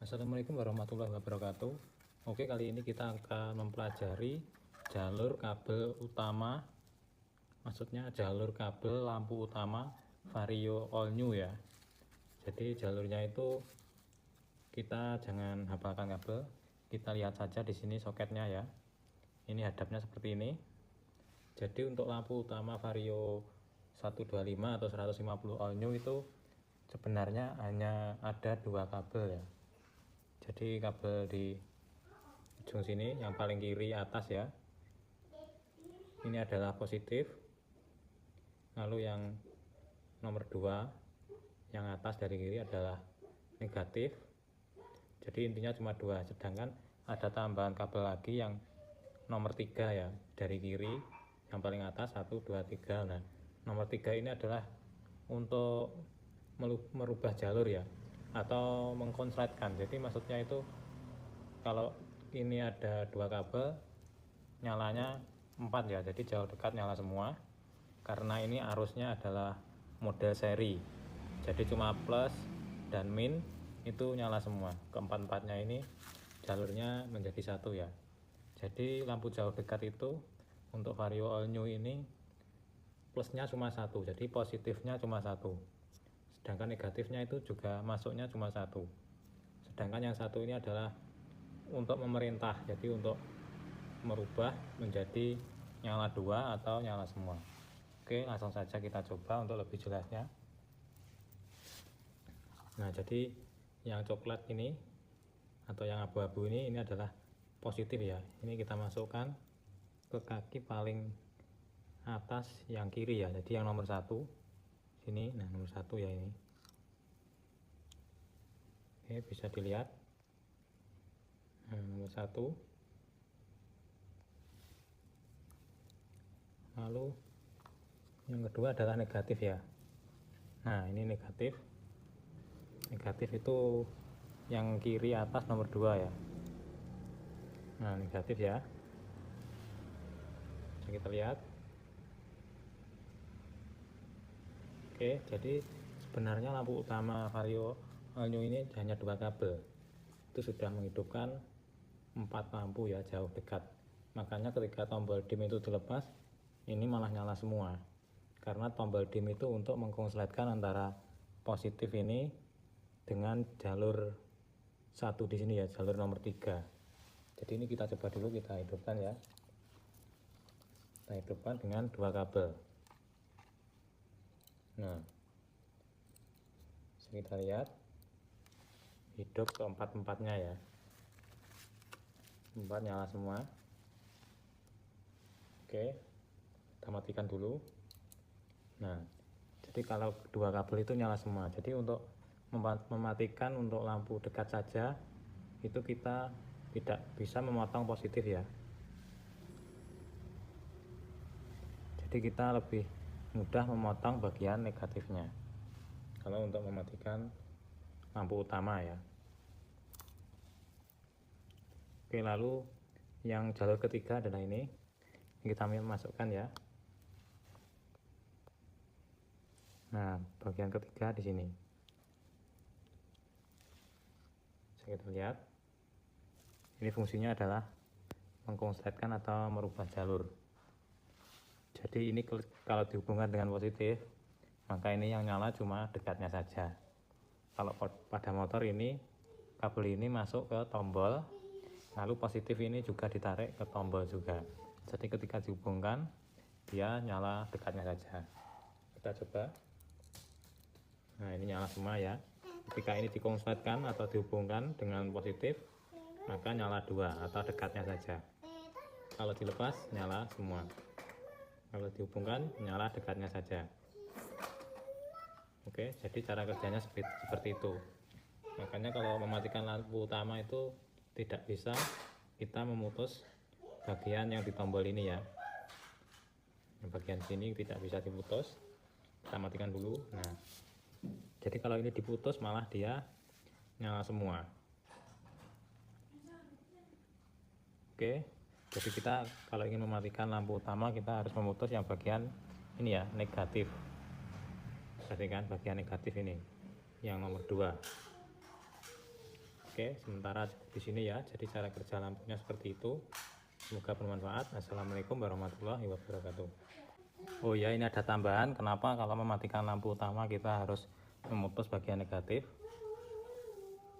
Assalamualaikum warahmatullahi wabarakatuh. Oke, kali ini kita akan mempelajari jalur kabel utama, maksudnya jalur kabel lampu utama Vario All New ya. Jadi jalurnya itu kita jangan hafalkan kabel, kita lihat saja di sini soketnya ya. Ini hadapnya seperti ini. Jadi untuk lampu utama Vario 125 atau 150 All New itu sebenarnya hanya ada dua kabel ya. Jadi kabel di ujung sini yang paling kiri atas ya, ini adalah positif. Lalu yang nomor 2 yang atas dari kiri adalah negatif. Jadi intinya cuma dua, sedangkan ada tambahan kabel lagi yang nomor 3 ya, dari kiri yang paling atas 1, 2, 3. Nah, nomor 3 ini adalah untuk merubah jalur ya, atau mengkonsletkan. Jadi maksudnya itu kalau ini ada dua kabel, nyalanya 4 ya, jadi jauh dekat nyala semua. Karena ini arusnya adalah model seri, jadi cuma plus dan min itu nyala semua. Keempat-empatnya ini jalurnya menjadi satu ya. Jadi lampu jauh dekat itu untuk Vario All New ini plusnya cuma satu, jadi positifnya cuma satu, sedangkan negatifnya itu juga masuknya cuma satu. Sedangkan yang satu ini adalah untuk memerintah, jadi untuk merubah menjadi nyala dua atau nyala semua. Oke, langsung saja kita coba untuk lebih jelasnya. Nah, jadi yang coklat ini atau yang abu-abu ini adalah positif ya. Ini kita masukkan ke kaki paling atas yang kiri ya, jadi yang nomor 1 sini. Nah, nomor 1 ya ini. Oke, bisa dilihat. Nah, nomor 1. Lalu yang kedua adalah negatif ya. Nah, ini negatif. Negatif itu yang kiri atas nomor 2 ya. Nah, negatif ya. Bisa kita lihat. Oke, jadi sebenarnya lampu utama Vario All New ini hanya dua kabel. Itu sudah menghidupkan 4 lampu ya, jauh dekat. Makanya ketika tombol dim itu dilepas, ini malah nyala semua. Karena tombol dim itu untuk mengkonsletkan antara positif ini dengan jalur 1 di sini ya, jalur nomor 3. Jadi ini kita coba dulu, kita hidupkan ya. Kita hidupkan dengan dua kabel. Nah, kita lihat hidup keempat-empatnya ya. 4 nyala semua. Oke, kita matikan dulu. Nah, jadi kalau dua kabel itu nyala semua. Jadi untuk mematikan untuk lampu dekat saja itu kita tidak bisa memotong positif ya. Jadi kita lebih mudah memotong bagian negatifnya kalau untuk mematikan lampu utama ya. Oke, lalu yang jalur ketiga adalah ini. Kita masukkan ya. Nah, bagian ketiga di sini. Bisa kita lihat. Ini fungsinya adalah mengkonsletkan atau merubah jalur. Jadi ini kalau dihubungkan dengan positif, maka ini yang nyala cuma dekatnya saja. Kalau pada motor ini, kabel ini masuk ke tombol, lalu positif ini juga ditarik ke tombol juga. Jadi ketika dihubungkan, dia nyala dekatnya saja. Kita coba. Nah, ini nyala semua ya. Ketika ini dikonsletkan atau dihubungkan dengan positif, maka nyala dua atau dekatnya saja. Kalau dilepas, nyala semua. Kalau dihubungkan, nyala dekatnya saja. Oke, jadi cara kerjanya seperti itu. Makanya kalau mematikan lampu utama itu tidak bisa kita memutus bagian yang di tombol ini ya. Yang bagian sini tidak bisa diputus. Kita matikan dulu. Nah, jadi kalau ini diputus malah dia nyala semua. Oke, jadi kita kalau ingin mematikan lampu utama kita harus memutus yang bagian ini ya, negatif. Perhatikan bagian negatif ini, yang nomor 2. Oke, sementara di sini ya. Jadi cara kerja lampunya seperti itu. Semoga bermanfaat. Assalamualaikum warahmatullahi wabarakatuh. Oh ya, ini ada tambahan. Kenapa kalau mematikan lampu utama kita harus memutus bagian negatif?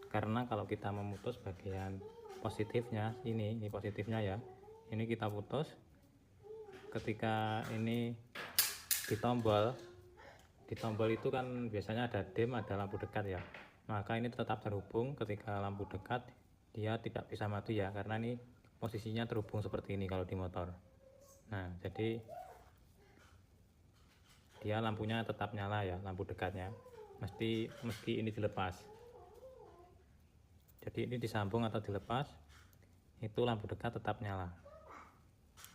Karena kalau kita memutus bagian positifnya, ini positifnya ya. Ini kita putus. Ketika ini ditombol itu kan biasanya ada dim, ada lampu dekat ya. Maka ini tetap terhubung. Ketika lampu dekat dia tidak bisa mati ya, karena ini posisinya terhubung seperti ini kalau di motor. Nah, jadi dia lampunya tetap nyala ya, lampu dekatnya. Meski ini dilepas. Jadi ini disambung atau dilepas, itu lampu dekat tetap nyala.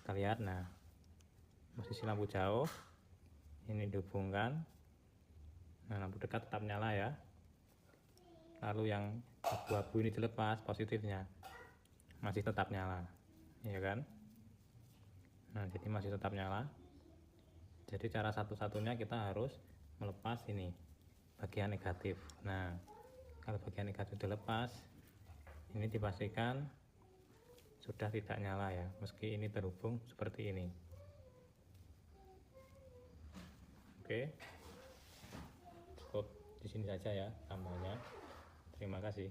Kita lihat, nah, posisi lampu jauh ini dihubungkan. Nah, lampu dekat tetap nyala ya. Lalu yang abu-abu ini dilepas, positifnya masih tetap nyala, ya kan? Nah, jadi masih tetap nyala. Jadi cara satu-satunya kita harus melepas ini bagian negatif. Nah, kalau bagian negatif dilepas, ini dipastikan sudah tidak nyala ya, meski ini terhubung seperti ini. Oke, cukup di sini saja ya tambahnya. Terima kasih.